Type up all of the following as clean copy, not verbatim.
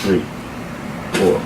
3, 4.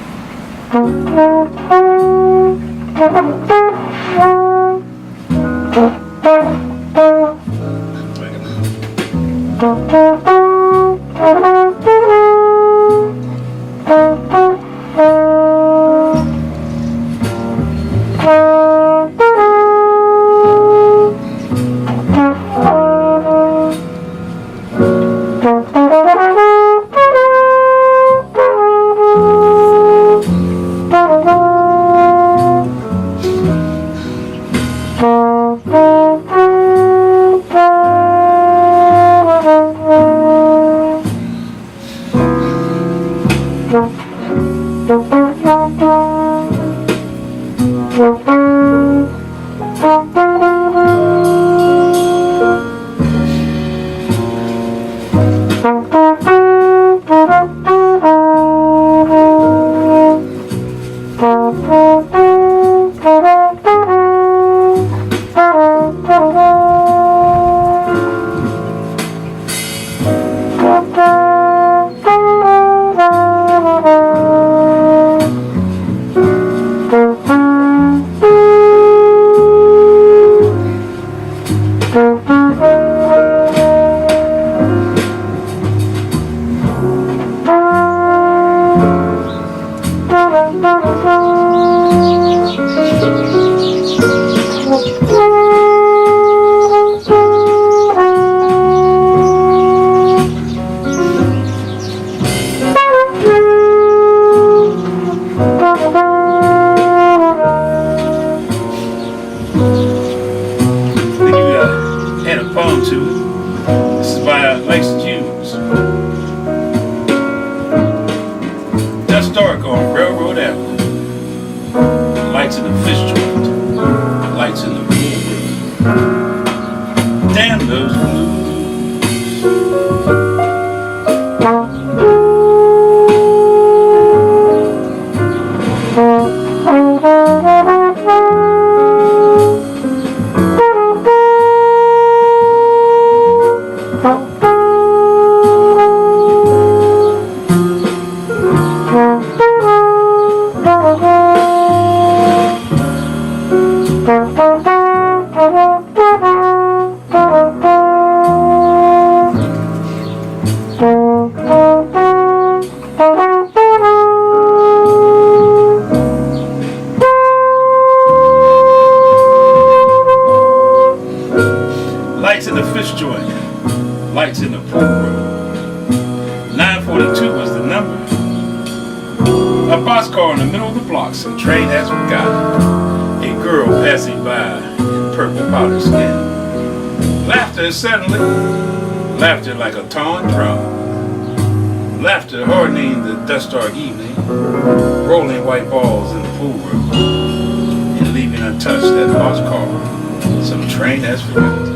Historic on Railroad Avenue. Lights in the fish joint. Lights in the pool room. Damn those blues. Lights in the fish joint, lights in the pool room. 942 was the number. A boxcar in the middle of the block, some train has forgotten. A girl passing by in purple powder skin. Laughter suddenly, laughter like a torn drum. Laughter hardening the dust dark evening, rolling white balls in the pool room, and leaving untouched that boxcar, some train has forgotten.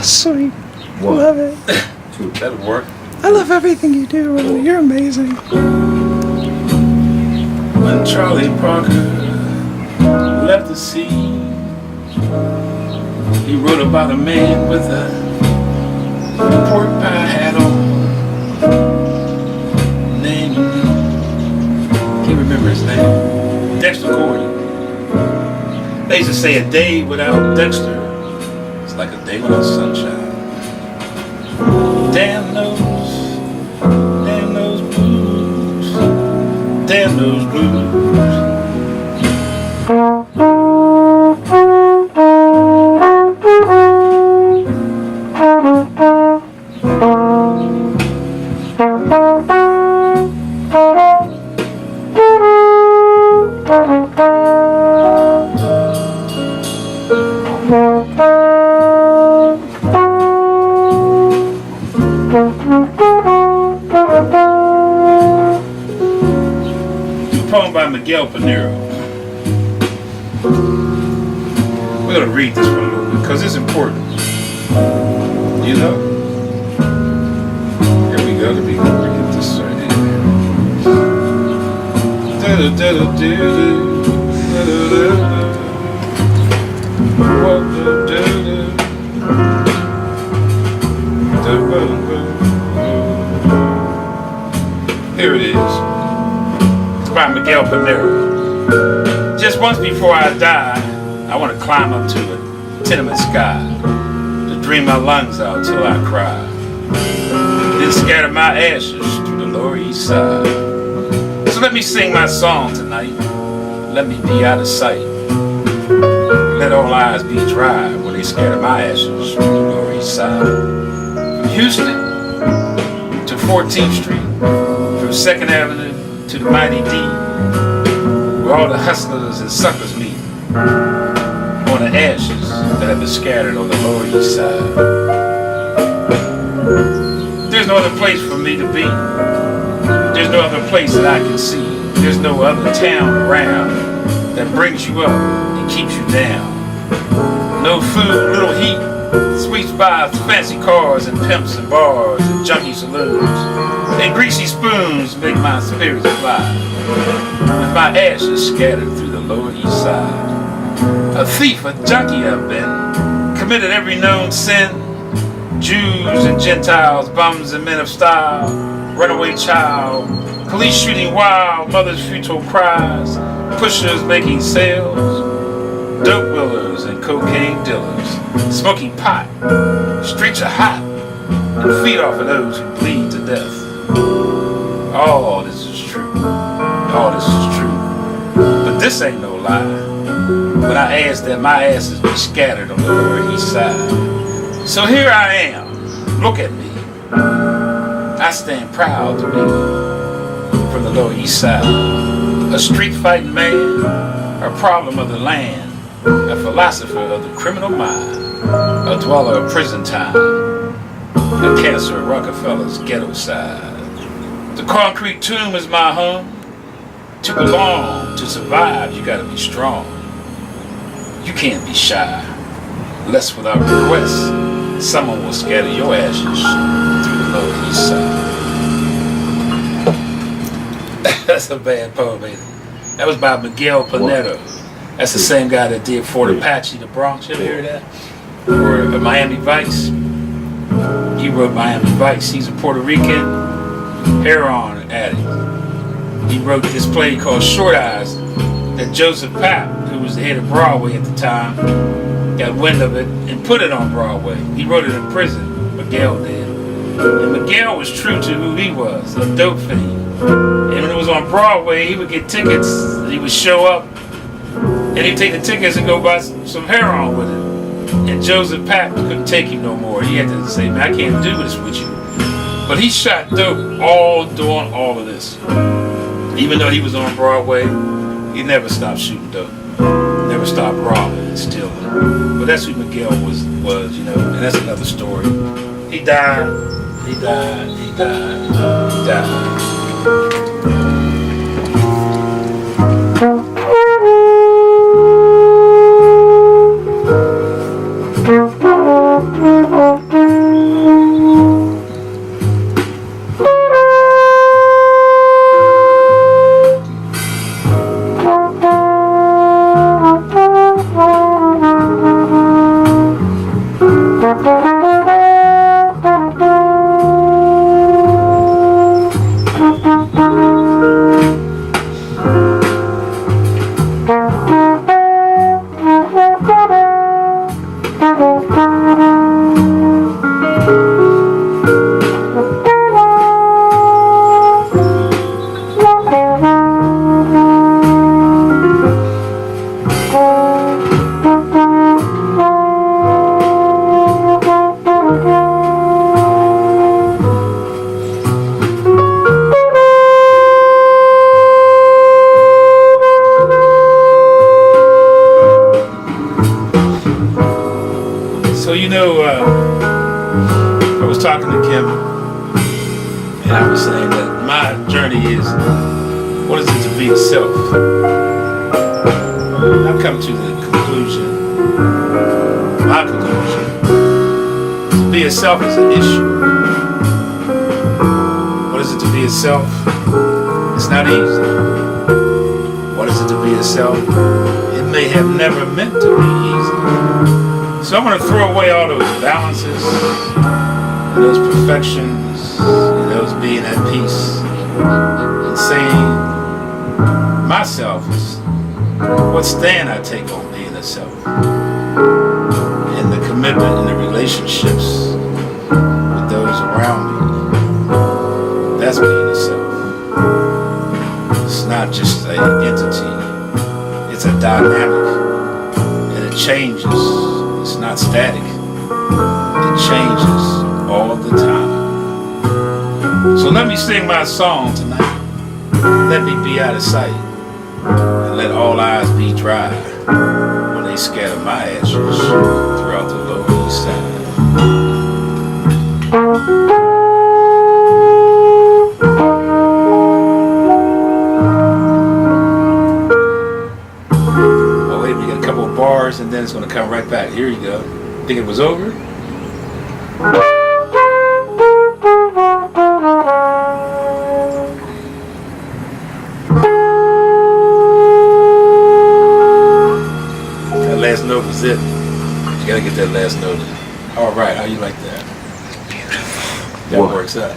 Sweet. Love it. That'll work. I love everything you do, Ronnie. You're amazing. When Charlie Parker left the sea, he wrote about a man with a pork pie hat on. Name, can't remember his name. Dexter Gordon. They used to say a day without Dexter, it's like a day without sunshine. Damn those blues, damn those blues. Poem by Miguel Pinero. We're going to read this one a little bit because it's important. You know? Here we go. Let me get this right here. Here it is. It's by Miguel Panero. Just once before I die, I want to climb up to a tenement sky, to dream my lungs out till I cry, then scatter my ashes through the Lower East Side. So let me sing my song tonight. Let me be out of sight. Let all eyes be dry when they scatter my ashes through the Lower East Side. From Houston to 14th Street, from 2nd Avenue to the Mighty D, where all the hustlers and suckers meet, on the ashes that have been scattered on the Lower East Side. There's no other place for me to be. There's no other place that I can see. There's no other town around that brings you up and keeps you down. No food, little heat, sweeps by fancy cars and pimps and bars and junkie saloons, and greasy spoons make my spirits fly, with my ashes scattered through the Lower East Side. A thief, a junkie I've been, committed every known sin, Jews and Gentiles, bums and men of style, runaway child, police shooting wild, mothers' futile cries, pushers making sales, dope wheelers and cocaine dealers, smoking pot, streets are hot, and feed off of those who bleed to death. All this is true, all this is true, but this ain't no lie. But I ask that my asses be scattered on the Lower East Side. So here I am, look at me. I stand proud to be from the Lower East Side. A street fighting man, a problem of the land, a philosopher of the criminal mind, a dweller of prison time, a cancer of Rockefeller's ghetto side. The concrete tomb is my home. To belong, to survive, you gotta be strong. You can't be shy, lest without request, someone will scatter your ashes through the Lower East Side. That's a bad poem, ain't it? That was by Miguel Panero. That's the same guy that did Fort Apache, The Bronx. You ever hear that? Or Miami Vice. He wrote Miami Vice. He's a Puerto Rican heroin addict. He wrote this play called Short Eyes that Joseph Papp, who was the head of Broadway at the time, got wind of it and put it on Broadway. He wrote it in prison, Miguel did. And Miguel was true to who he was, a dope fiend. And when it was on Broadway, he would get tickets, and he would show up, and he'd take the tickets and go buy some heroin with it. And Joseph Papp couldn't take him no more. He had to say, man, I can't do this with you. But he shot dope all doing all of this. Even though he was on Broadway, he never stopped shooting dope. Never stopped robbing and stealing. But that's who Miguel was, you know, and that's another story. He died, he died, he died, he died. So you know, I was talking to Kim, and I was saying that my journey is, what is it to be a self? How come to the conclusion, my conclusion, to be a self is an issue. What is it to be a self? It's not easy. What is it to be a self? It may have never meant to be easy. So I'm going to throw away all those balances, and those perfections, and those being at peace, and saying myself is what stand I take on being a self, and the commitment and the relationships with those around me. That's being a self. It's not just an entity, it's a dynamic, and it changes. It's not static, it changes all the time. So let me sing my song tonight. Let me be out of sight, and let all eyes be dry when they scatter my ashes throughout the Lower East Side. Bars, and then it's going to come right back. Here you go. Think it was over? That last note was it. You got to get that last note in. All right, how you like that? Beautiful. That works out.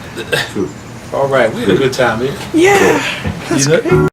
All right, we had a good time here. Yeah, that's great.